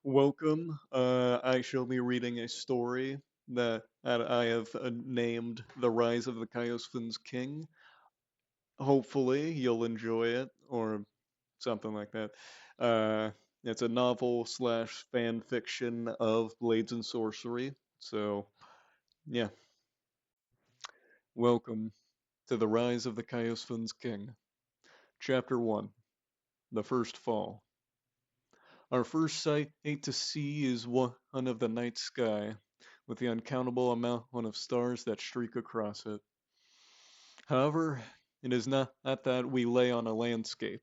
Welcome. I shall be reading a story that I have named The Rise of the Kayosfen's King. Hopefully, you'll enjoy it, or something like that. Uh, it's a novel slash fan fiction of Blades and Sorcery. So, yeah, welcome to The Rise of the Kayosfen's King. Chapter 1 The First Fall. Our first sight to see is one of the night sky, with the uncountable amount of stars that streak across it. However, it is not that we lay on a landscape,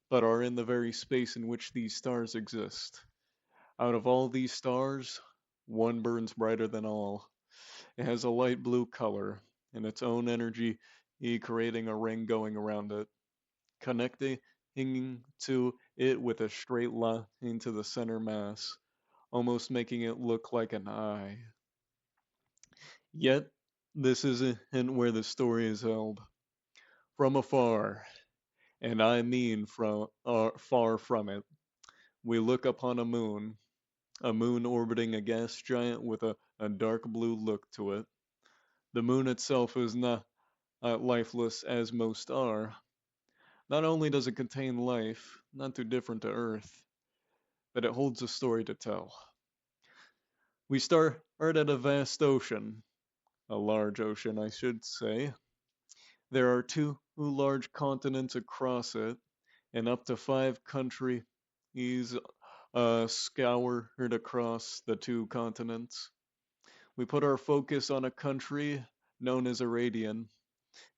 but are in the very space in which these stars exist. Out of all these stars, one burns brighter than all. It has a light blue color, and its own energy creating a ring going around it, connecting to it with a straight line into the center mass, almost making it look like an eye. Yet, this isn't where the story is held. From afar, and I mean from far from it, we look upon a moon orbiting a gas giant with a dark blue look to it. The moon itself is not lifeless as most are. Not only does it contain life, not too different to Earth, but it holds a story to tell. We start at a vast ocean, a large ocean, I should say. There are two large continents across it, and up to five countries scoured across the two continents. We put our focus on a country known as Aradian.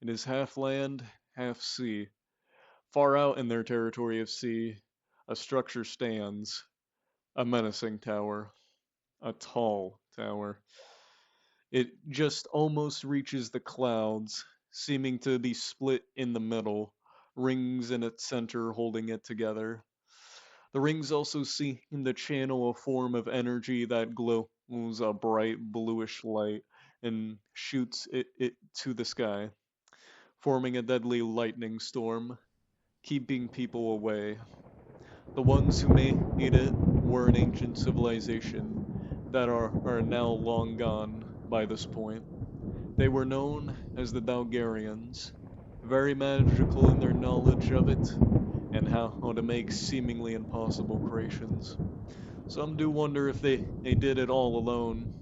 It is half land, half sea. Far out in their territory of sea, a structure stands, a menacing tower, a tall tower. It just almost reaches the clouds, seeming to be split in the middle, rings in its center holding it together. The rings also seem to channel a form of energy that glows a bright bluish light and shoots it to the sky, forming a deadly lightning storm, keeping people away. The ones who made it were an ancient civilization that are now long gone by this point. They were known as the Dalgarians, very magical in their knowledge of it and how to make seemingly impossible creations. Some do wonder if they did it all alone,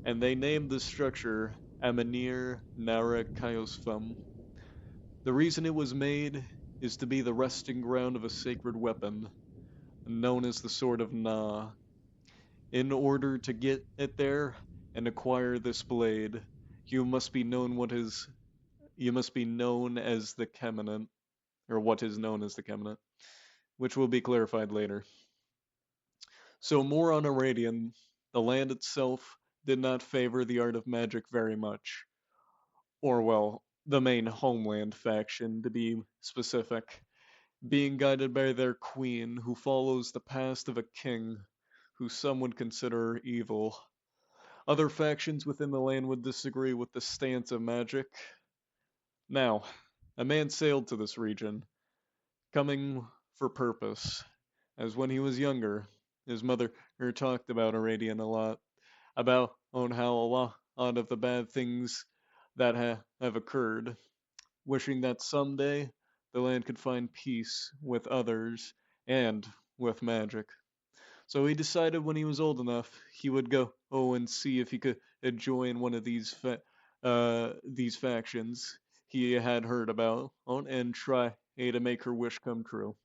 and they named the structure Amenir Nara Kaiosfem. The reason it was made is to be the resting ground of a sacred weapon, known as the Sword of Na. In order to get it there and acquire this blade, you must be known what is you must be known as the Kemenant, or what is known as the Kemenant, which will be clarified later. So more on Aradian, the land itself did not favor the art of magic very much, or well, the main homeland faction to be specific, being guided by their queen who follows the past of a king who some would consider evil. Other factions within the land would disagree with the stance of magic. Now, a man sailed to this region, coming for purpose, as when he was younger, his mother talked about Aradian a lot, about on how a lot of the bad things that have occurred, wishing that someday the land could find peace with others and with magic. So he decided when he was old enough, he would go and see if he could join one of these factions he had heard about and try to make her wish come true.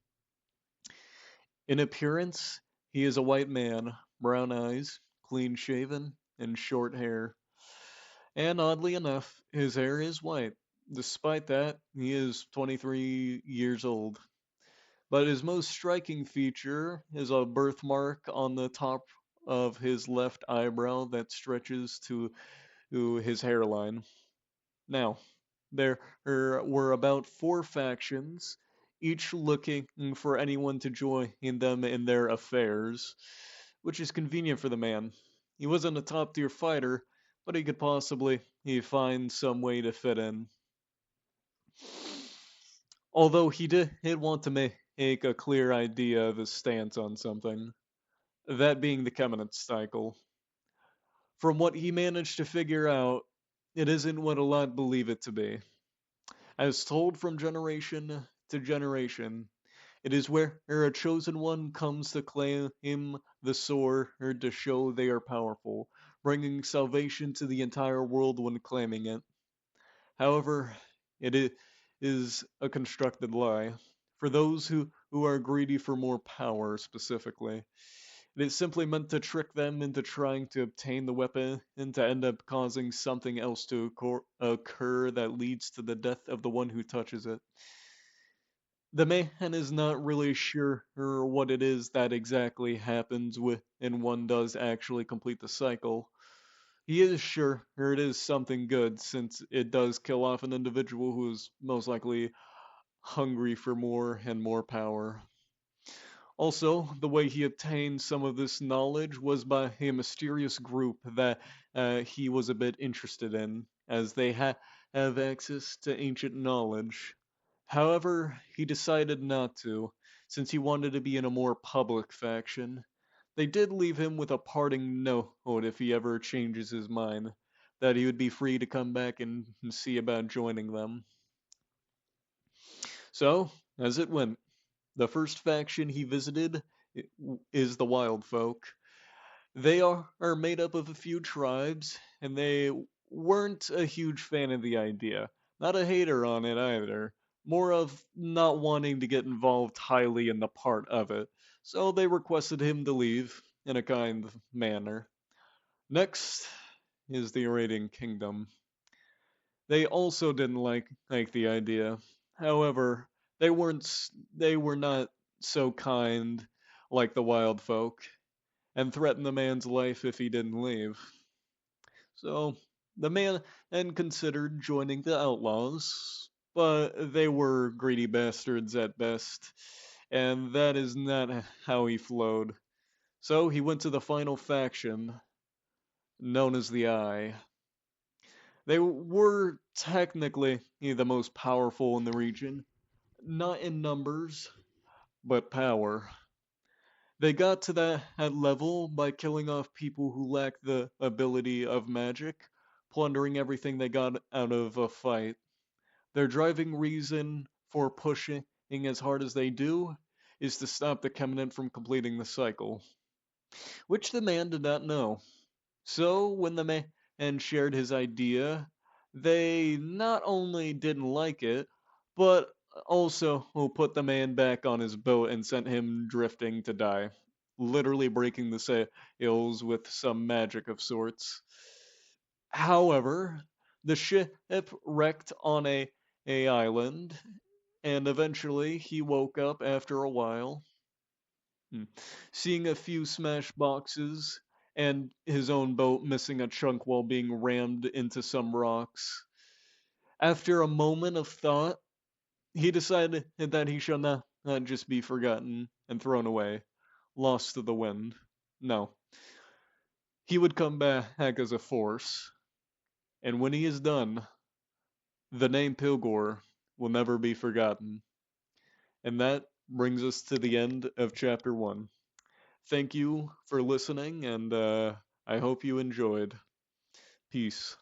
In appearance, he is a white man, brown eyes, clean shaven, and short hair. And oddly enough, his hair is white. Despite that, he is 23 years old. But his most striking feature is a birthmark on the top of his left eyebrow that stretches to his hairline. Now, there were about four factions, each looking for anyone to join them in their affairs, which is convenient for the man. He wasn't a top tier fighter, but he could possibly find some way to fit in. Although he did want to make a clear idea of his stance on something. that being the Kemenets cycle. From what he managed to figure out, it isn't what a lot believe it to be. As told from generation to generation, it is where a chosen one comes to claim the sword or to show they are powerful, bringing salvation to the entire world when claiming it. However, is a constructed lie. For those who are greedy for more power, specifically, it is simply meant to trick them into trying to obtain the weapon and to end up causing something else to occur that leads to the death of the one who touches it. The man is not really sure what it is that exactly happens when one does actually complete the cycle. He is sure it is something good since it does kill off an individual who is most likely hungry for more and more power. Also, the way he obtained some of this knowledge was by a mysterious group that he was a bit interested in, as they have access to ancient knowledge. However, he decided not to, since he wanted to be in a more public faction. They did leave him with a parting note if he ever changes his mind, that he would be free to come back and see about joining them. So, as it went, the first faction he visited is the Wild Folk. They are made up of a few tribes, and they weren't a huge fan of the idea. Not a hater on it either. More of not wanting to get involved highly in the part of it. So they requested him to leave in a kind manner. Next is the Arabian Kingdom. They also didn't like the idea. However, they were not so kind like the wild folk and threatened the man's life if he didn't leave. So the man then considered joining the outlaws, but they were greedy bastards at best, and that is not how he flowed. So he went to the final faction, known as the Eye. They were technically the most powerful in the region, not in numbers, but power. They got to that level by killing off people who lacked the ability of magic, plundering everything they got out of a fight. Their driving reason for pushing as hard as they do is to stop the Kemenant from completing the cycle, which the man did not know. So when the man shared his idea, they not only didn't like it, but also put the man back on his boat and sent him drifting to die, literally breaking the sails with some magic of sorts. However, the ship wrecked on a island, and eventually he woke up after a while, hmm, seeing a few smashed boxes and his own boat missing a chunk while being rammed into some rocks. After a moment of thought, he decided that he shall not just be forgotten and thrown away, lost to the wind. No, he would come back as a force, and when he is done, the name Pilgor will never be forgotten. And that brings us to the end of chapter 1. Thank you for listening, and I hope you enjoyed. Peace.